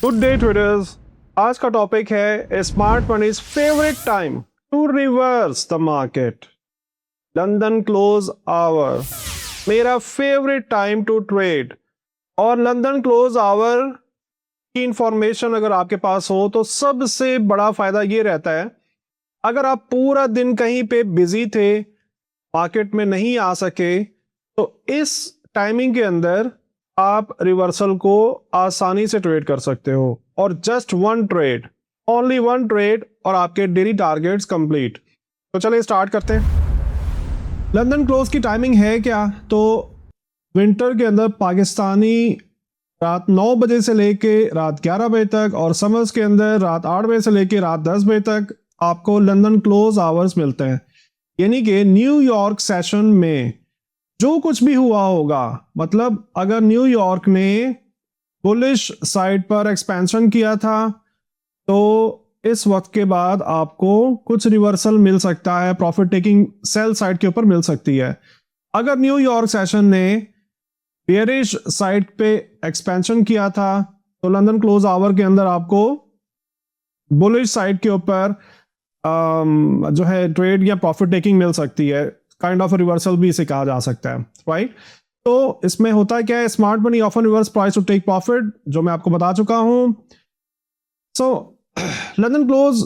Good day traders. आज का topic है smart money's favourite time to reverse the market, London close hour. मेरा favourite time to trade. और London close hour की information अगर आपके पास हो तो सबसे बड़ा फायदा ये रहता है, अगर आप पूरा दिन कहीं पे बिजी थे, मार्केट में नहीं आ सके, तो इस टाइमिंग के अंदर आप रिवर्सल को आसानी से ट्रेड कर सकते हो। और just one trade, only one trade, और आपके डेली टारगेट्स कंप्लीट। तो चलिए स्टार्ट करते हैं। लंदन क्लोज की टाइमिंग है क्या? तो विंटर के अंदर पाकिस्तानी रात 9 बजे से लेके रात 11 बजे तक, और समर्स के अंदर रात 8 बजे से लेके रात 10 बजे तक आपको लंदन क्लोज आवर्स मिलते हैं। यानी कि न्यूयॉर्क सेशन में जो कुछ भी हुआ होगा, मतलब अगर न्यूयॉर्क ने बुलिश साइड पर एक्सपेंशन किया था तो इस वक्त के बाद आपको कुछ रिवर्सल मिल सकता है, प्रॉफिट टेकिंग सेल साइड के ऊपर मिल सकती है। अगर न्यूयॉर्क सेशन ने बेयरिश साइड पे एक्सपेंशन किया था तो लंदन क्लोज आवर के अंदर आपको बुलिश साइड के ऊपर जो है ट्रेड या प्रॉफिट टेकिंग मिल सकती है। काइंड ऑफ रिवर्सल भी इसे कहा जा सकता है, राइट। तो इसमें होता है क्या है, smart money often reverse price to take profit, जो मैं आपको बता चुका हूं। सो लंदन क्लोज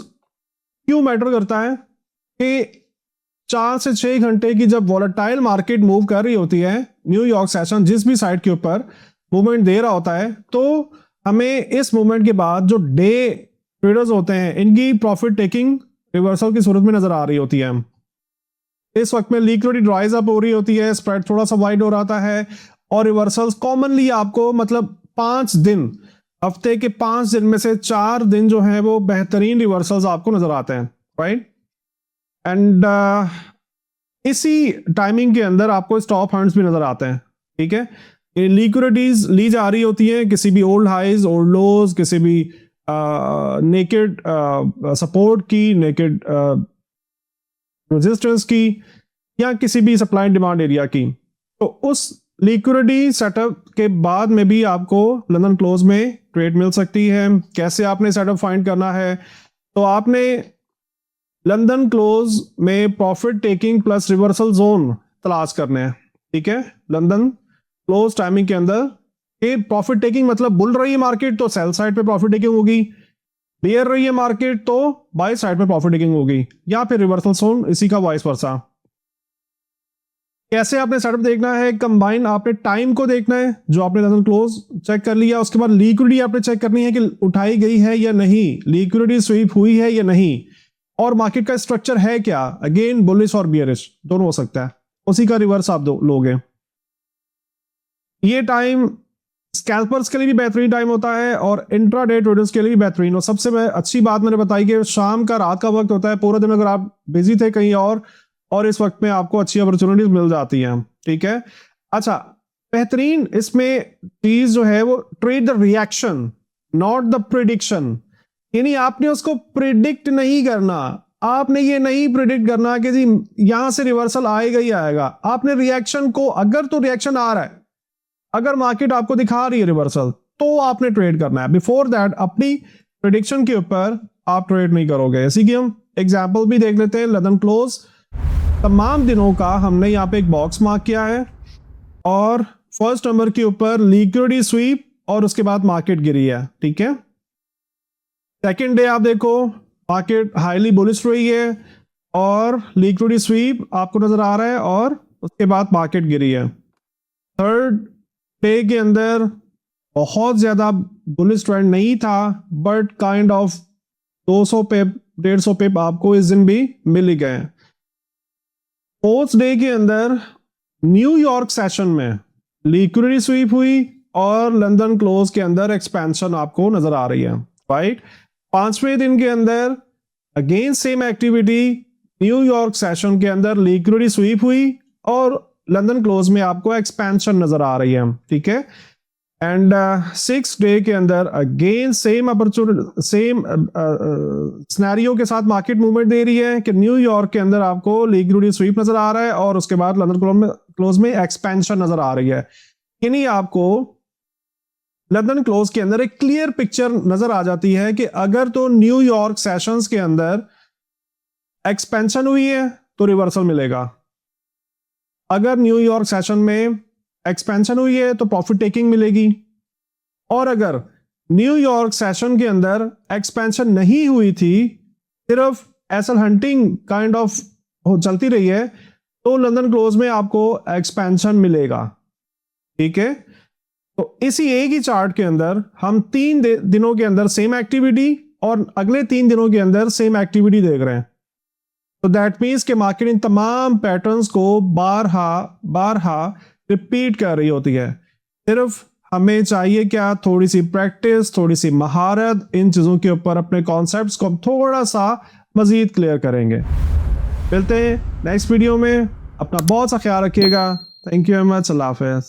क्यों मैटर करता है कि 4 से 6 घंटे की जब वॉलेटाइल मार्केट मूव कर रही होती है, न्यूयॉर्क सेशन जिस भी साइड के ऊपर मूवमेंट दे रहा होता है, तो हमें इस मूवमेंट के बाद जो डे ट्रेडर्स होते हैं इनकी प्रॉफिट टेकिंग रिवर्सल की सूरत में नजर आ रही होती है। इस वक्त में लिक्विडिटी राइज अप हो रही होती है, स्प्रेड थोड़ा सा वाइड हो रहा है, और रिवर्सल्स कॉमनली आपको मतलब 5 दिन, हफ्ते के 5 दिन में से 4 दिन जो है वो बेहतरीन रिवर्सल्स आपको नजर आते हैं, राइट। एंड इसी टाइमिंग के अंदर आपको स्टॉप हंट्स भी नजर आते हैं, ठीक है। ये लिक्विडिटीज ली जा रही होती है किसी भी ओल्ड हाइज, ओल्ड लोज, किसी भी नेकेड सपोर्ट की, नेकेड रेजिस्टेंस की, या किसी भी सप्लाई एंड डिमांड एरिया की। तो उस लिक्विडिटी सेटअप के बाद में भी आपको लंदन क्लोज में ट्रेड मिल सकती है। कैसे आपने सेटअप फाइंड करना है? तो आपने लंदन क्लोज में profit taking plus reversal zone तलाश करने हैं, ठीक है। लंदन क्लोज टाइमिंग के अंदर प्रॉफिट टेकिंग मतलब बुल रही है मार्केट तो सेल साइड पे प्रॉफिट टेकिंग होगी, बेयर रही है मार्केट तो बाय साइड पे प्रॉफिट टेकिंग होगी, या फिर रिवर्सल जोन, इसी का वाइस वर्सा। कैसे आपने सेटअप देखना है? कंबाइन आपने टाइम को देखना है, जो आपने लंदन क्लोज चेक कर लिया, उसके बाद लिक्विडिटी आपने चेक करनी है कि उठाई गई है या नहीं, लिक्विडिटी स्वीप हुई है या नहीं, और मार्केट का स्ट्रक्चर है क्या, अगेन बुलिश और बियरिश दोनों हो सकता है, उसी का रिवर्स आप लोगे। ये टाइम स्कैल्पर्स के लिए भी बेहतरीन टाइम होता है और इंट्राडे ट्रेडर्स के लिए भी बेहतरीन। और सबसे अच्छी बात मैंने बताई कि शाम का, रात का वक्त होता है, पूरा दिन अगर आप बिजी थे कहीं और इस वक्त में आपको अच्छी अपॉर्चुनिटीज मिल जाती हैं, ठीक है। अच्छा, बेहतरीन इसमें चीज जो है वो trade the reaction, not the prediction. यानी आपने उसको प्रिडिक्ट नहीं करना, आपने ये नहीं प्रिडिक्ट करना कि जी यहां से रिवर्सल आएगा ही आएगा। आपने रिएक्शन को, अगर तो रिएक्शन आ रहा है, अगर मार्केट आपको दिखा रही है रिवर्सल, तो आपने ट्रेड करना है। बिफोर दैट अपनी प्रेडिक्शन के ऊपर आप ट्रेड नहीं करोगे। इसी की हम एग्जांपल भी देख लेते हैं। लंदन क्लोज तमाम दिनों का हमने यहाँ पे एक बॉक्स मार्क किया है, और फर्स्ट नंबर के ऊपर लिक्विडिटी स्वीप, और उसके बाद मार्केट गिरी है, ठीक है। सेकेंड डे आप देखो, मार्केट हाईली बुलिश रही है और लिक्विडिटी स्वीप आपको नजर आ रहा है, और उसके बाद मार्केट गिरी है। थर्ड डे के अंदर बहुत ज्यादा बुलिश ट्रेंड नहीं था, बट काइंड ऑफ 200 पिप 150 पिप आपको इस दिन भी मिल ही गए। फोर्थ डे के अंदर न्यूयॉर्क सेशन में लिक्विडिटी स्वीप हुई और लंदन क्लोज के अंदर एक्सपेंशन आपको नजर आ रही है, राइट। 5वें दिन के अंदर again same activity, New York session के अंदर लिक्विडिटी स्वीप हुई और लंदन क्लोज में आपको एक्सपेंशन नजर आ रही है, ठीक है। एंड 6 डे के अंदर again same opportunity, same scenario के साथ मार्केट मूवमेंट दे रही है कि न्यूयॉर्क के अंदर आपको लिक्विडिटी स्वीप नजर आ रहा है और उसके बाद लंदन क्लोज में एक्सपेंशन नजर आ रही है। यानी आपको लंदन क्लोज के अंदर एक क्लियर पिक्चर नजर आ जाती है कि अगर तो न्यूयॉर्क सेशंस के अंदर एक्सपेंशन हुई है तो रिवर्सल मिलेगा, अगर न्यूयॉर्क सेशन में एक्सपेंशन हुई है तो प्रॉफिट टेकिंग मिलेगी, और अगर न्यूयॉर्क सेशन के अंदर एक्सपेंशन नहीं हुई थी, सिर्फ एसल हंटिंग काइंड ऑफ चलती रही है, तो लंदन क्लोज में आपको एक्सपेंशन मिलेगा। ठीक है, तो इसी एक ही चार्ट के अंदर हम 3 दिनों के अंदर सेम एक्टिविटी और अगले 3 दिनों के अंदर सेम एक्टिविटी देख रहे हैं। तो दैट मीन्स के मार्केट इन तमाम पैटर्न्स को बारहा रिपीट कर रही होती है। सिर्फ हमें चाहिए क्या, थोड़ी सी प्रैक्टिस, थोड़ी सी महारत, इन चीज़ों के ऊपर अपने कॉन्सेप्ट्स को हम थोड़ा सा मजीद क्लियर करेंगे। मिलते हैं नेक्स्ट वीडियो में, अपना बहुत सा ख्याल रखिएगा। थैंक यू वेरी मच, अल्लाह हाफ़िज़।